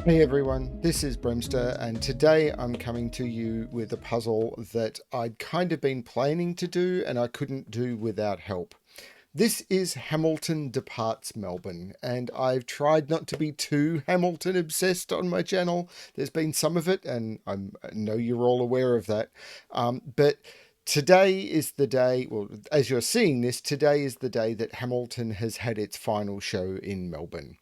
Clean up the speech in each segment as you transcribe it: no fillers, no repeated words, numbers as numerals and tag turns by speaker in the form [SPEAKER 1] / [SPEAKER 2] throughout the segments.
[SPEAKER 1] Hey everyone, this is BremSter, and today I'm coming to you with a puzzle that I'd kind of been planning to do and I couldn't do without help. This is Hamilton Departs Melbourne, and I've tried not to be too Hamilton obsessed on my channel. There's been some of it, and I know you're all aware of that. But today is the day, well, as you're seeing this, today is the day that Hamilton has had its final show in Melbourne.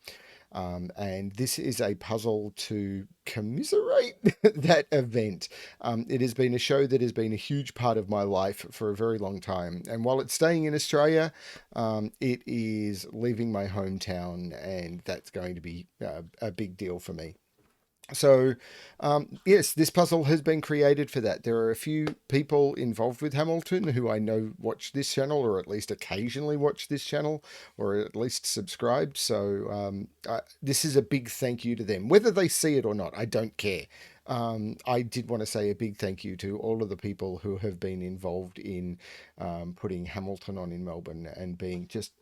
[SPEAKER 1] And this is a puzzle to commiserate that event. It has been a show that has been a huge part of my life for a very long time. And while it's staying in Australia, it is leaving my hometown, and that's going to be a big deal for me. So, yes, this puzzle has been created for that. There are a few people involved with Hamilton who I know watch this channel, or at least occasionally watch this channel, or at least subscribed. So, this is a big thank you to them. Whether they see it or not, I don't care. I did want to say a big thank you to all of the people who have been involved in putting Hamilton on in Melbourne and being just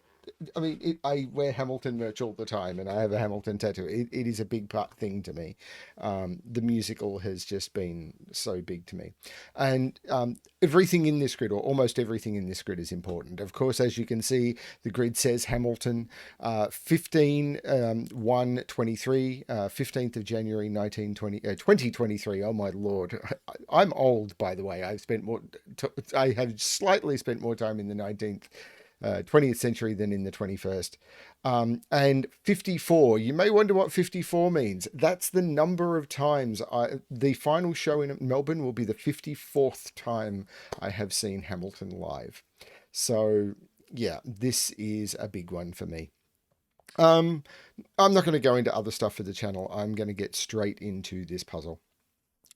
[SPEAKER 1] I wear Hamilton merch all the time, and I have a Hamilton tattoo. It is a big part thing to me. The musical has just been so big to me, and everything in this grid, or almost everything in this grid, is important. Of course, as you can see, the grid says Hamilton, 15 1 23, 15th of January 2023. Oh my lord, I'm old, by the way. I have slightly spent more time in the 20th century than in the 21st. And 54, you may wonder what 54 means. That's the number of times the final show in Melbourne will be the 54th time I have seen Hamilton live. So, yeah, this is a big one for me. Um, I'm not going to go into other stuff for the channel. I'm going to get straight into this puzzle.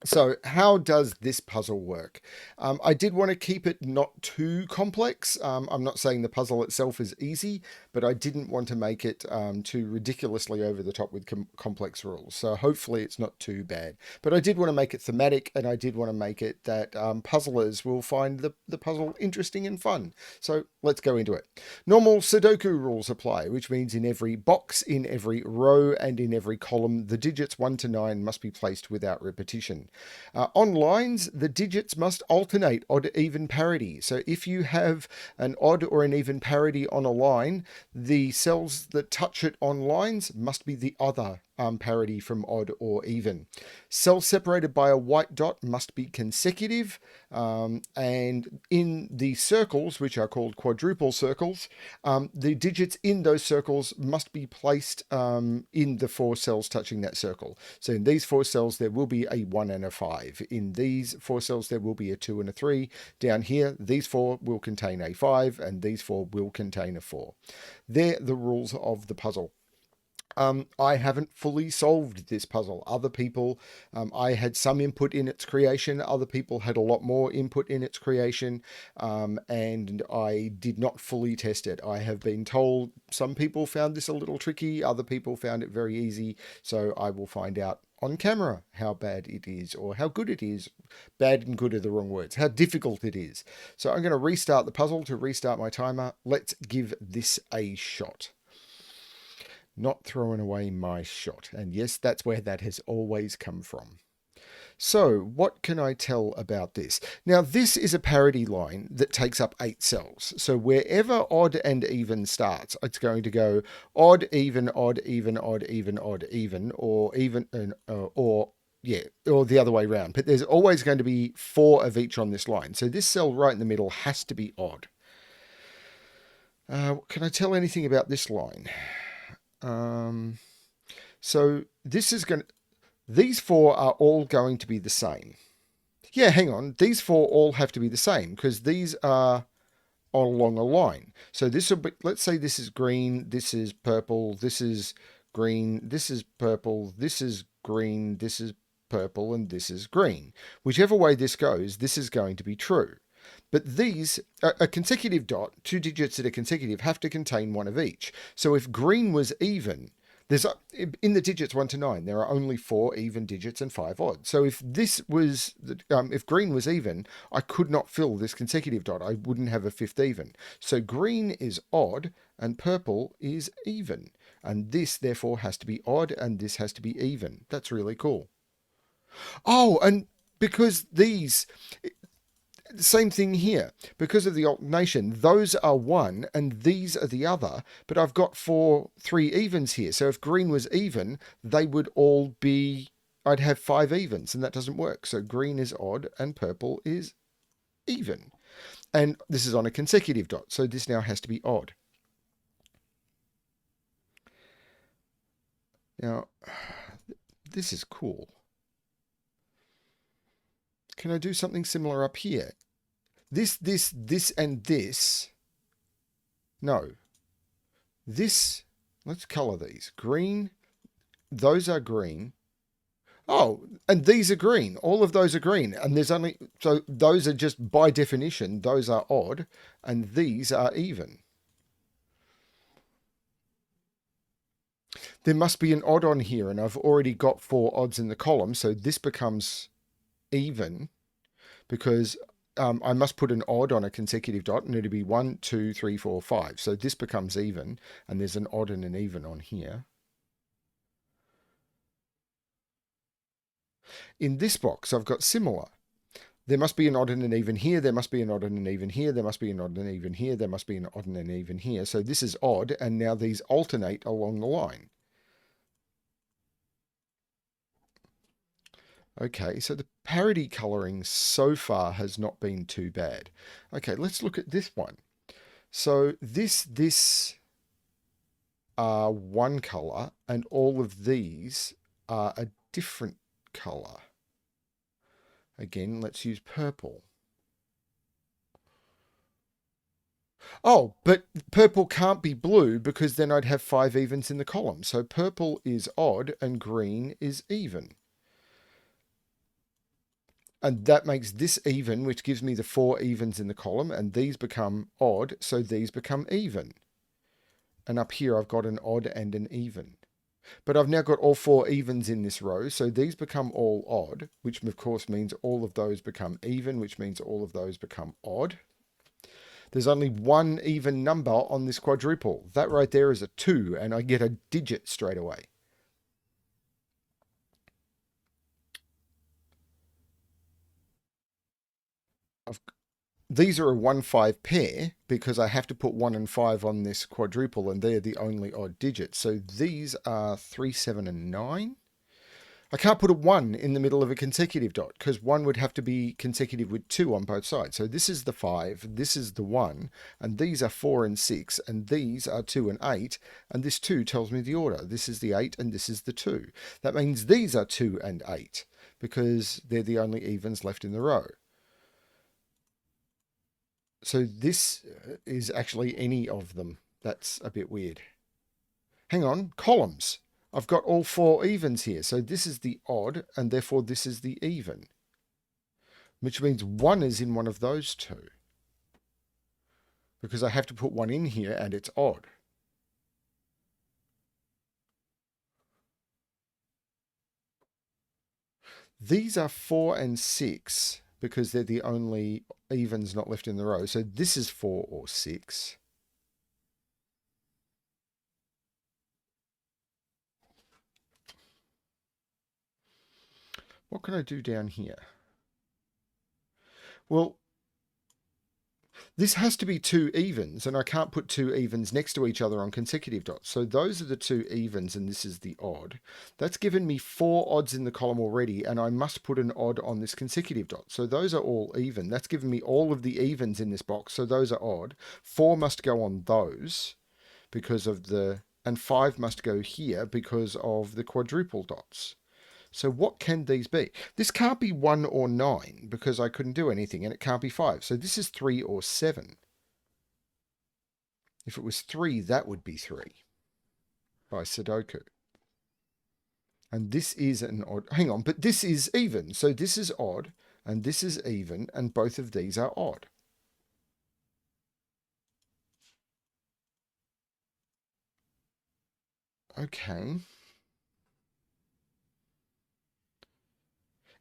[SPEAKER 1] So how does this puzzle work? I did want to keep it not too complex. I'm not saying the puzzle itself is easy, but I didn't want to make it too ridiculously over the top with complex rules. So hopefully it's not too bad. But I did want to make it thematic, and I did want to make it that puzzlers will find the puzzle interesting and fun. So let's go into it. Normal Sudoku rules apply, which means in every box, in every row, and in every column, the digits 1 to 9 must be placed without repetition. On lines, the digits must alternate odd-even parity. So if you have an odd or an even parity on a line, the cells that touch it on lines must be the other parity from odd or even. Cells separated by a white dot must be consecutive, and in the circles, which are called quadruple circles, the digits in those circles must be placed in the 4 cells touching that circle. So in these 4 cells, there will be a 1 and a 5. In these 4 cells, there will be a 2 and a 3. Down here, these 4 will contain a 5, and these 4 will contain a 4. They're the rules of the puzzle. I haven't fully solved this puzzle. Other people, I had some input in its creation. Other people had a lot more input in its creation, and I did not fully test it. I have been told some people found this a little tricky. Other people found it very easy. So I will find out on camera how bad it is, or how good it is. Bad and good are the wrong words. How difficult it is. So I'm going to restart the puzzle to restart my timer. Let's give this a shot. Not throwing away my shot. And yes, that's where that has always come from. So what can I tell about this? Now, this is a parity line that takes up 8 cells. So wherever odd and even starts, it's going to go odd, even, odd, even, odd, even, odd, even, or even, or the other way around. But there's always going to be 4 of each on this line. So this cell right in the middle has to be odd. Can I tell anything about this line? So this is going to, these 4 are all going to be the same. Yeah, hang on. These 4 all have to be the same because these are along a line. So this will be, let's say this is green, this is purple, this is green, this is purple, this is green, this is purple, and this is green. Whichever way this goes, this is going to be true. But these, a consecutive dot, 2 digits that are consecutive, have to contain 1 of each. So if green was even, there's in the digits 1 to 9, there are only 4 even digits and 5 odd. So if this was, if green was even, I could not fill this consecutive dot. I wouldn't have a 5th even. So green is odd and purple is even. And this, therefore, has to be odd, and this has to be even. That's really cool. Oh, and because these, same thing here. Because of the alternation, those are one and these are the other. But I've got three evens here. So if green was even, they would all be, I'd have 5 evens, and that doesn't work. So green is odd and purple is even. And this is on a consecutive dot. So this now has to be odd. Now, this is cool. Can I do something similar up here? This, and this. No. This, let's color these. Green, those are green. Oh, and these are green. All of those are green. And there's only, so those are just by definition, those are odd. And these are even. There must be an odd on here. And I've already got 4 odds in the column. So this becomes even because I must put an odd on a consecutive dot, and it'll be 1, 2, 3, 4, 5. So this becomes even, and there's an odd and an even on here. In this box, I've got similar. There must be an odd and an even here. There must be an odd and an even here. There must be an odd and an even here. There must be an odd and an even here. So this is odd, and now these alternate along the line. Okay, so the parity coloring so far has not been too bad. Okay, let's look at this one. So this are one color, and all of these are a different color. Again, let's use purple. Oh, but purple can't be blue because then I'd have 5 evens in the column. So purple is odd and green is even. And that makes this even, which gives me the 4 evens in the column, and these become odd, so these become even. And up here I've got an odd and an even. But I've now got all 4 evens in this row, so these become all odd, which of course means all of those become even, which means all of those become odd. There's only one even number on this quadruple. That right there is a 2, and I get a digit straight away. These are a 1-5 pair because I have to put 1 and 5 on this quadruple, and they're the only odd digits. So these are 3, 7, and 9. I can't put a 1 in the middle of a consecutive dot because 1 would have to be consecutive with 2 on both sides. So this is the 5, this is the 1, and these are 4 and 6, and these are 2 and 8, and this 2 tells me the order. This is the 8, and this is the 2. That means these are 2 and 8 because they're the only evens left in the row. So this is actually any of them. That's a bit weird. Hang on, columns. I've got all 4 evens here. So this is the odd, and therefore this is the even. Which means 1 is in one of those 2. Because I have to put 1 in here, and it's odd. These are 4 and 6, because they're the only evens not left in the row. So this is 4 or 6. What can I do down here? Well, this has to be 2 evens, and I can't put 2 evens next to each other on consecutive dots. So those are the 2 evens, and this is the odd. That's given me 4 odds in the column already, and I must put an odd on this consecutive dot. So those are all even. That's given me all of the evens in this box, so those are odd. 4 must go on those because of the... and 5 must go here because of the quadruple dots. So what can these be? This can't be 1 or 9 because I couldn't do anything, and it can't be 5. So this is 3 or 7. If it was 3, that would be 3 by Sudoku. And this is an odd... hang on, but this is even. So this is odd, and this is even, and both of these are odd. Okay.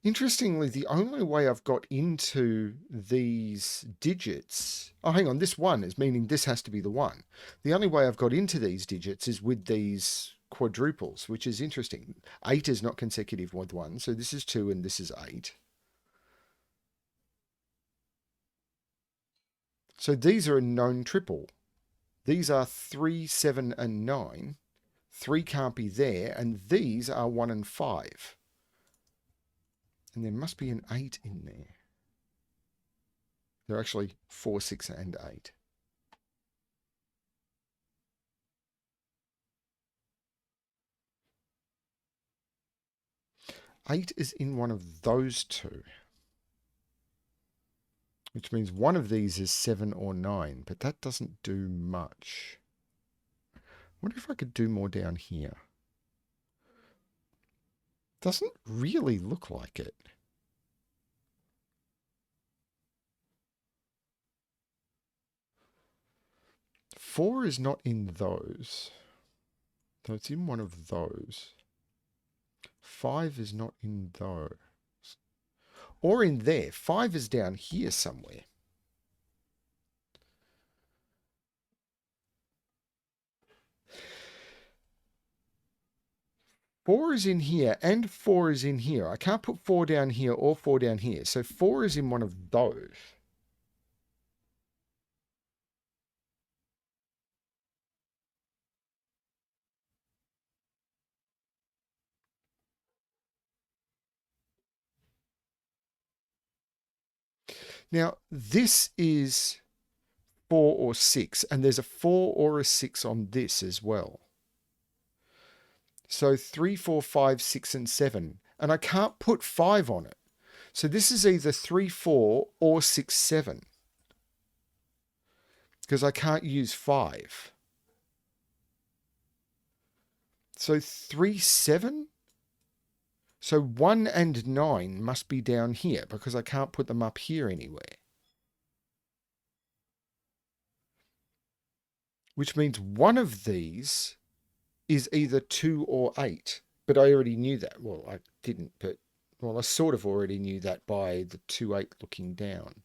[SPEAKER 1] Interestingly, the only way I've got into these digits... Oh, hang on, this one is meaning this has to be the one. The only way I've got into these digits is with these quadruples, which is interesting. 8 is not consecutive with 1, so this is 2 and this is 8. So these are a known triple. These are 3, 7, and 9. 3 can't be there, and these are 1 and 5. And there must be an 8 in there. They're actually 4, 6, and 8. Eight is in one of those two. Which means one of these is 7 or 9, but that doesn't do much. I wonder if I could do more down here. Doesn't really look like it. Four is not in those. So it's in one of those. 5 is not in those. Or in there. 5 is down here somewhere. Four is in here and 4 is in here. I can't put 4 down here or 4 down here. So 4 is in one of those. Now, this is 4 or 6, and there's a 4 or a 6 on this as well. So 3, 4, 5, 6, and 7. And I can't put 5 on it. So this is either 3, 4 or 6, 7. Because I can't use 5. So 3, 7? So 1 and 9 must be down here because I can't put them up here anywhere. Which means one of these is either 2 or 8. But I already knew that. Well, I didn't, but... Well, I sort of already knew that by the 2, 8 looking down.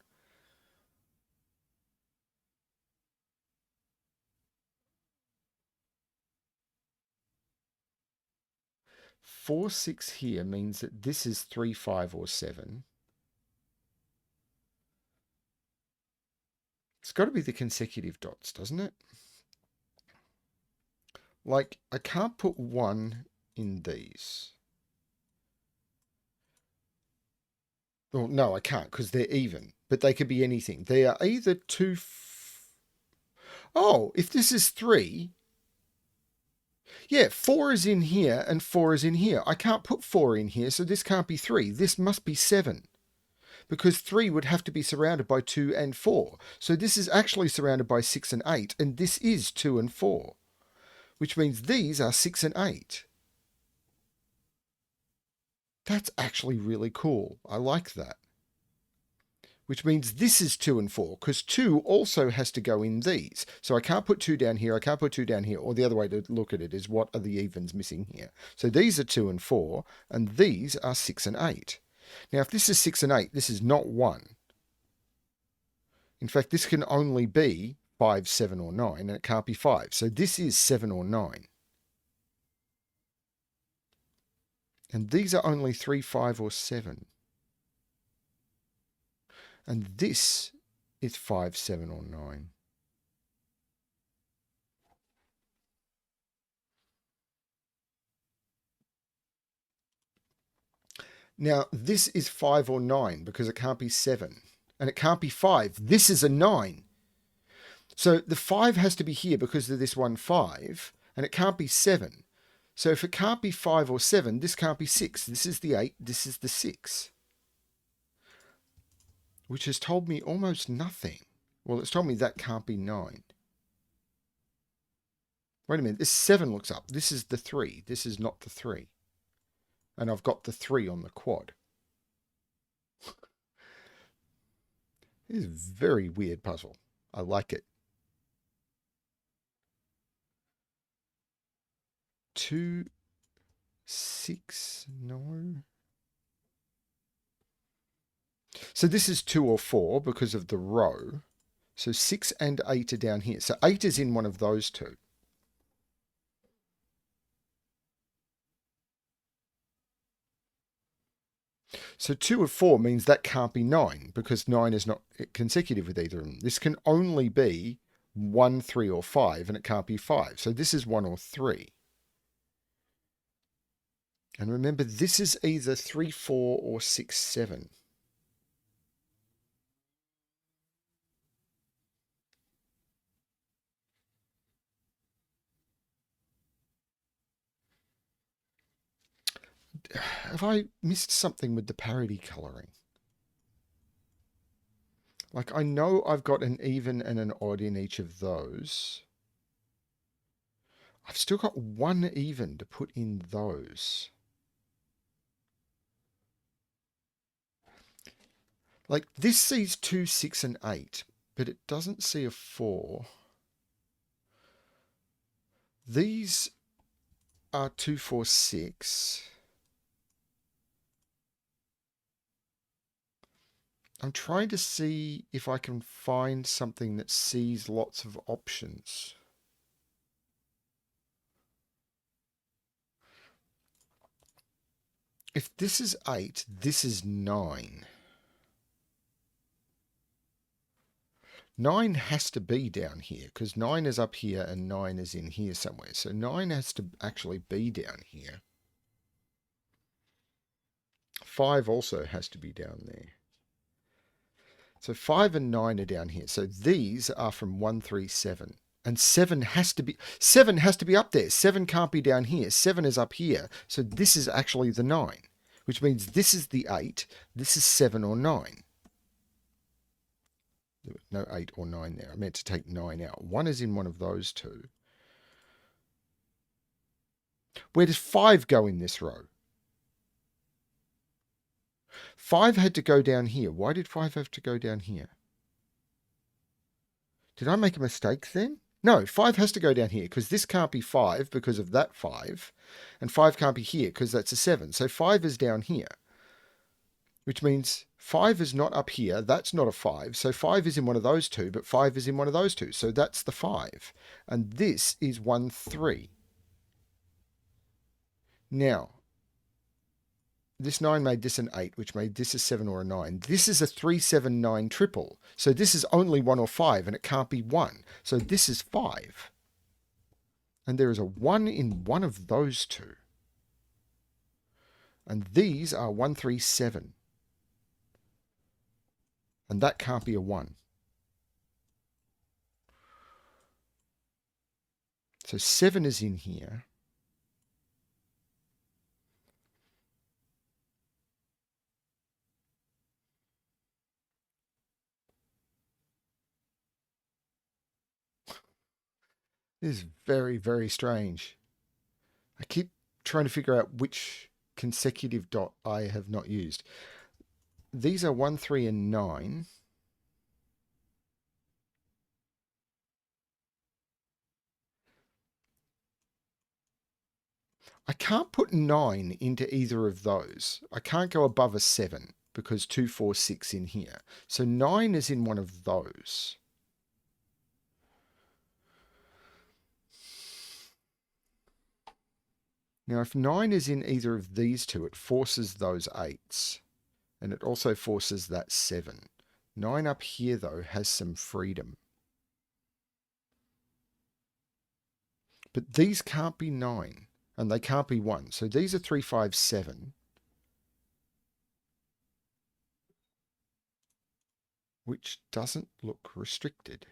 [SPEAKER 1] 4, 6 here means that this is 3, 5, or 7. It's got to be the consecutive dots, doesn't it? Like, I can't put 1 in these. Well, no, I can't because they're even. But they could be anything. They are either 2... Oh, if this is 3... Yeah, 4 is in here and 4 is in here. I can't put 4 in here, so this can't be 3. This must be 7. Because 3 would have to be surrounded by 2 and 4. So this is actually surrounded by 6 and 8, and this is 2 and 4. Which means these are 6 and 8. That's actually really cool. I like that. Which means this is 2 and 4, because 2 also has to go in these. So I can't put 2 down here, I can't put 2 down here, or the other way to look at it is what are the evens missing here. So these are 2 and 4, and these are 6 and 8. Now if this is 6 and 8, this is not 1. In fact, this can only be 5, 7, or 9, and it can't be 5. So this is 7 or 9. And these are only 3, 5, or 7. And this is 5, 7, or 9. Now, this is 5 or 9 because it can't be 7. And it can't be 5. This is a 9. So the 5 has to be here because of this one 5. And it can't be 7. So if it can't be 5 or 7, this can't be 6. This is the 8. This is the 6. Which has told me almost nothing. Well, it's told me that can't be 9. Wait a minute. This 7 looks up. This is the 3. This is not the 3. And I've got the 3 on the quad. This is a very weird puzzle. I like it. 2, 6, no. So this is 2 or 4 because of the row. So 6 and 8 are down here. So 8 is in one of those two. So 2 of 4 means that can't be 9 because 9 is not consecutive with either of them. This can only be 1, 3, or 5, and it can't be 5. So this is 1 or 3. And remember, this is either 3, 4, or 6, 7. Have I missed something with the parity colouring? Like, I know I've got an even and an odd in each of those. I've still got one even to put in those. Like, this sees 2, 6, and 8, but it doesn't see a 4. These are 2, 4, 6. I'm trying to see if I can find something that sees lots of options. If this is 8, this is 9. 9 has to be down here because 9 is up here and 9 is in here somewhere. So 9 has to actually be down here. 5 also has to be down there. So 5 and 9 are down here. So these are from 1, 3, 7. And 7 has to be up there. 7 can't be down here. 7 is up here. So this is actually the 9, which means this is the 8. This is 7 or 9. No 8 or 9 there. I meant to take 9 out. 1 is in one of those two. Where does 5 go in this row? 5 had to go down here. Why did 5 have to go down here? Did I make a mistake then? No, 5 has to go down here because this can't be 5 because of that 5. And 5 can't be here because that's a 7. So 5 is down here, which means 5 is not up here. That's not a 5. So 5 is in one of those two, but 5 is in one of those two. So that's the 5. And this is 1, 3. Now, this 9 made this an 8, which made this a 7 or a 9. This is a 3, 7, 9 triple. So this is only 1 or 5, and it can't be 1. So this is 5. And there is a 1 in one of those two. And these are 1, 3, 7. And that can't be a 1. So 7 is in here. This is very, very strange. I keep trying to figure out which consecutive dot I have not used. These are 1, 3, and 9. I can't put 9 into either of those. I can't go above a 7 because 2, 4, 6 in here. So 9 is in one of those. Now, if 9 is in either of these two, it forces those 8s. And it also forces that 7. 9 up here, though, has some freedom. But these can't be 9. And they can't be 1. So these are 3, 5, 7. Which doesn't look restricted.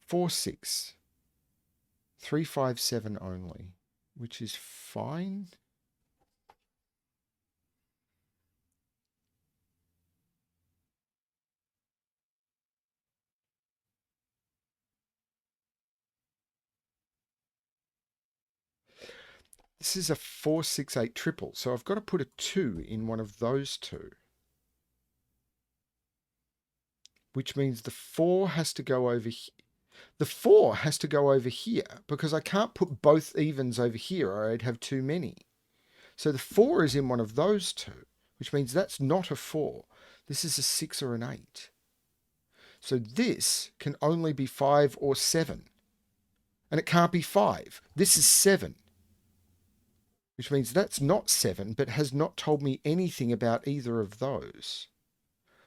[SPEAKER 1] Four, 6. 3, 5, 7 only, which is fine. This is a 4, 6, 8 triple, so I've got to put a 2 in one of those two. which means the 4 has to go over here. The 4 has to go over here because I can't put both evens over here or I'd have too many. So the 4 is in one of those two, which means that's not a 4. This is a 6 or an 8. So this can only be 5 or 7. And it can't be 5. This is 7. Which means that's not 7, but has not told me anything about either of those.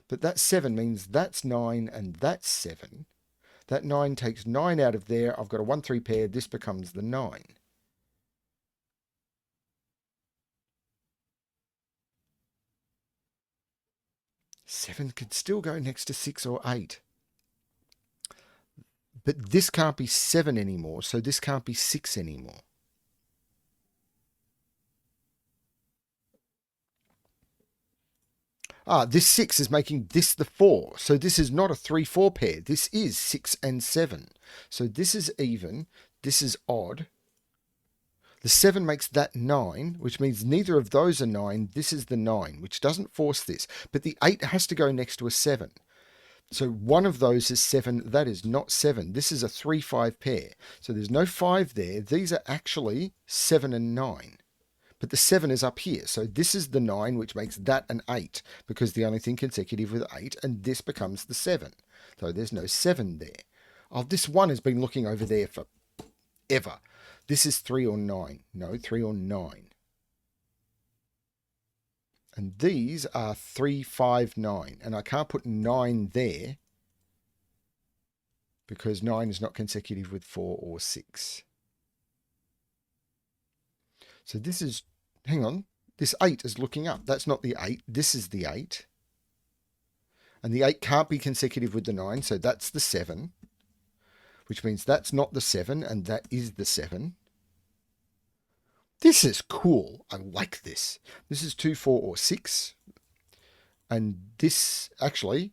[SPEAKER 1] But that 7 means that's 9 and that's 7. That 9 takes 9 out of there. I've got a 1-3 pair. This becomes the 9. Seven could still go next to 6 or 8. But this can't be 7 anymore, so this can't be 6 anymore. This 6 is making this the 4. So this is not a 3-4 pair. This is 6 and 7. So this is even. This is odd. The 7 makes that 9, which means neither of those are 9. This is the 9, which doesn't force this. But the 8 has to go next to a 7. So one of those is 7. That is not 7. This is a 3-5 pair. So there's no 5 there. These are actually 7 and 9. But the 7 is up here. So this is the 9, which makes that an 8, because the only thing consecutive with 8, and this becomes the 7. So there's no 7 there. Oh, this 1 has been looking over there for ever. This is 3 or 9. No, 3 or 9. And these are 3, 5, 9. And I can't put 9 there because 9 is not consecutive with 4 or 6. So this is, hang on, this 8 is looking up. That's not the 8. This is the 8. And the 8 can't be consecutive with the 9, so that's the 7. Which means that's not the 7, and that is the 7. This is cool. I like this. This is 2, 4, or 6. And this, actually,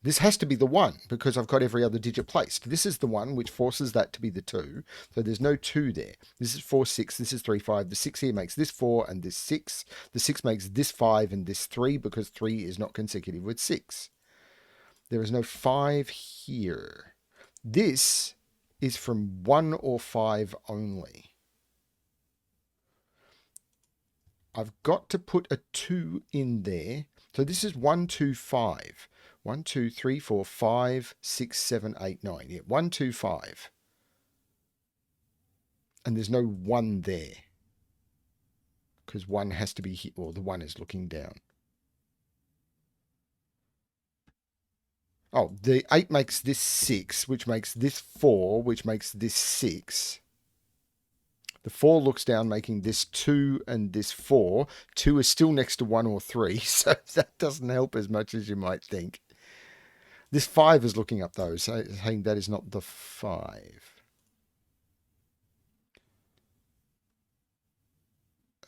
[SPEAKER 1] this has to be the 1 because I've got every other digit placed. This is the 1, which forces that to be the 2. So there's no 2 there. This is 4, 6. This is 3, 5. The 6 here makes this 4 and this 6. The 6 makes this 5 and this 3 because 3 is not consecutive with 6. There is no 5 here. This is from 1 or 5 only. I've got to put a 2 in there. So this is 1, 2, 5. 1, 2, 3, 4, 5, 6, 7, 8, 9. Yeah, 1, 2, 5. And there's no 1 there. Because 1 has to be here. Well, the 1 is looking down. Oh, the 8 makes this 6, which makes this 4, which makes this 6. The 4 looks down, making this 2 and this 4. 2 is still next to 1 or 3, so that doesn't help as much as you might think. This 5 is looking up, though, so saying that is not the 5.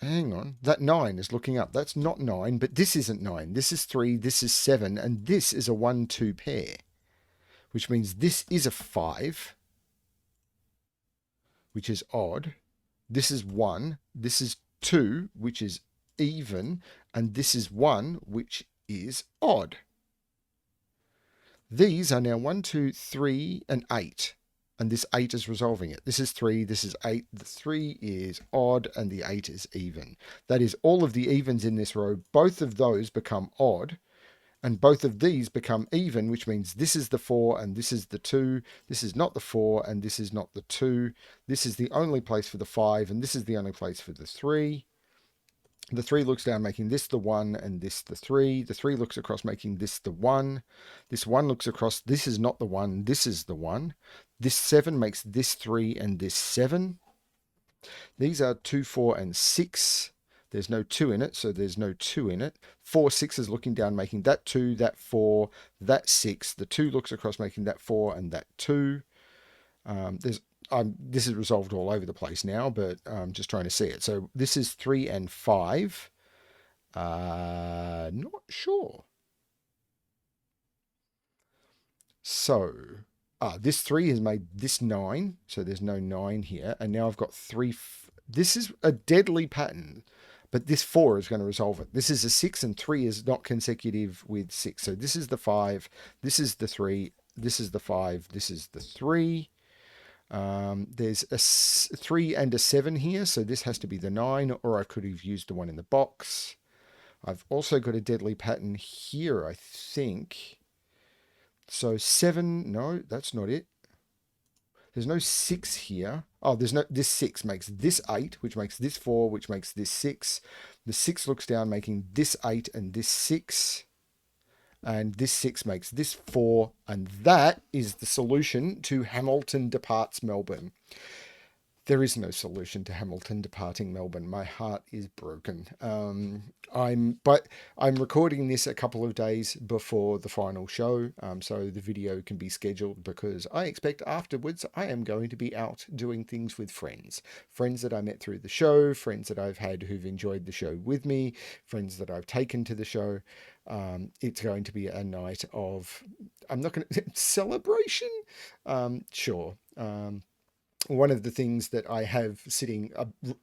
[SPEAKER 1] Hang on. That 9 is looking up. That's not 9, but this isn't 9. This is 3, this is 7, and this is a 1, 2 pair, which means this is a 5, which is odd. This is 1, this is 2, which is even, and this is 1, which is odd. These are now 1, 2, 3, and 8, and this 8 is resolving it. This is 3, this is 8, the 3 is odd, and the 8 is even. That is all of the evens in this row. Both of those become odd, and both of these become even, which means this is the 4 and this is the 2. This is not the 4 and this is not the 2. This is the only place for the 5 and this is the only place for the 3. The 3 looks down, making this the 1 and this the 3. The 3 looks across, making this the 1. This 1 looks across, this is not the 1, this is the 1. This 7 makes this 3 and this 7. These are 2, 4, and 6. There's no 2 in it, so there's no 2 in it. 4, 6 is looking down, making that 2, that 4, that 6. The 2 looks across, making that 4 and that 2. This is resolved all over the place now, but I'm just trying to see it. So this is 3 and 5. Not sure. So this 3 has made this 9, so there's no 9 here. And now I've got 3. This is a deadly pattern. but this 4 is going to resolve it. This is a 6, and 3 is not consecutive with 6. So this is the 5, this is the 3, this is the 5, this is the 3. There's a 3 and a 7 here, so this has to be the 9, or I could have used the one in the box. I've also got a deadly pattern here, I think. So 7, no, that's not it. There's no 6 here. Oh, there's no, this 6 makes this 8, which makes this 4, which makes this 6. The 6 looks down, making this 8 and this 6. And this 6 makes this 4. And that is the solution to Hamilton departs Melbourne. There is no solution to Hamilton departing Melbourne. My heart is broken. But I'm recording this a couple of days before the final show, so the video can be scheduled, because I expect afterwards I am going to be out doing things with friends that I met through the show, friends that I've had who've enjoyed the show with me, friends that I've taken to the show. It's going to be a night of, I'm not going to celebration. Sure. One of the things that I have sitting,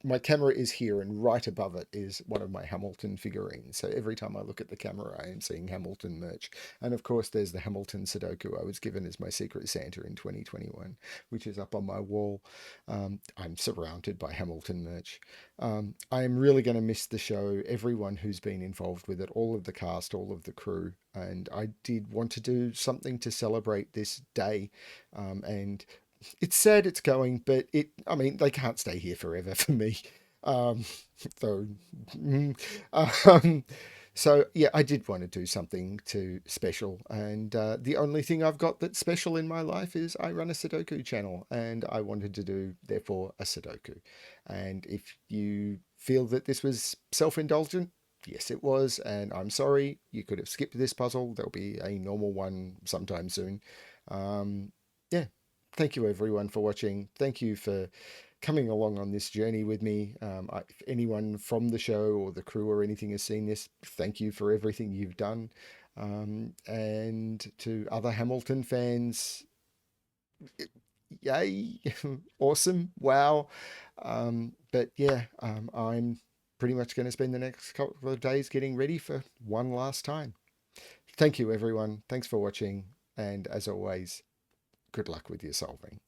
[SPEAKER 1] my camera is here, and right above it is one of my Hamilton figurines. So every time I look at the camera, I am seeing Hamilton merch. And of course, there's the Hamilton Sudoku I was given as my Secret Santa in 2021, which is up on my wall. I'm surrounded by Hamilton merch. I am really going to miss the show, everyone who's been involved with it, all of the cast, all of the crew. And I did want to do something to celebrate this day. And it's sad it's going, but I mean, they can't stay here forever for me. Um, so, um, so yeah, I did want to do something to special, and the only thing I've got that's special in my life is I run a Sudoku channel, and I wanted to do, therefore, a Sudoku. And if you feel that this was self-indulgent, yes, it was, and I'm sorry. You could have skipped this puzzle. There'll be a normal one sometime soon. Yeah. Thank you everyone for watching. Thank you for coming along on this journey with me. If anyone from the show or the crew or anything has seen this, thank you for everything you've done. And to other Hamilton fans, yay, awesome, wow. But yeah, I'm pretty much going to spend the next couple of days getting ready for one last time. Thank you everyone. Thanks for watching. And as always, good luck with your solving.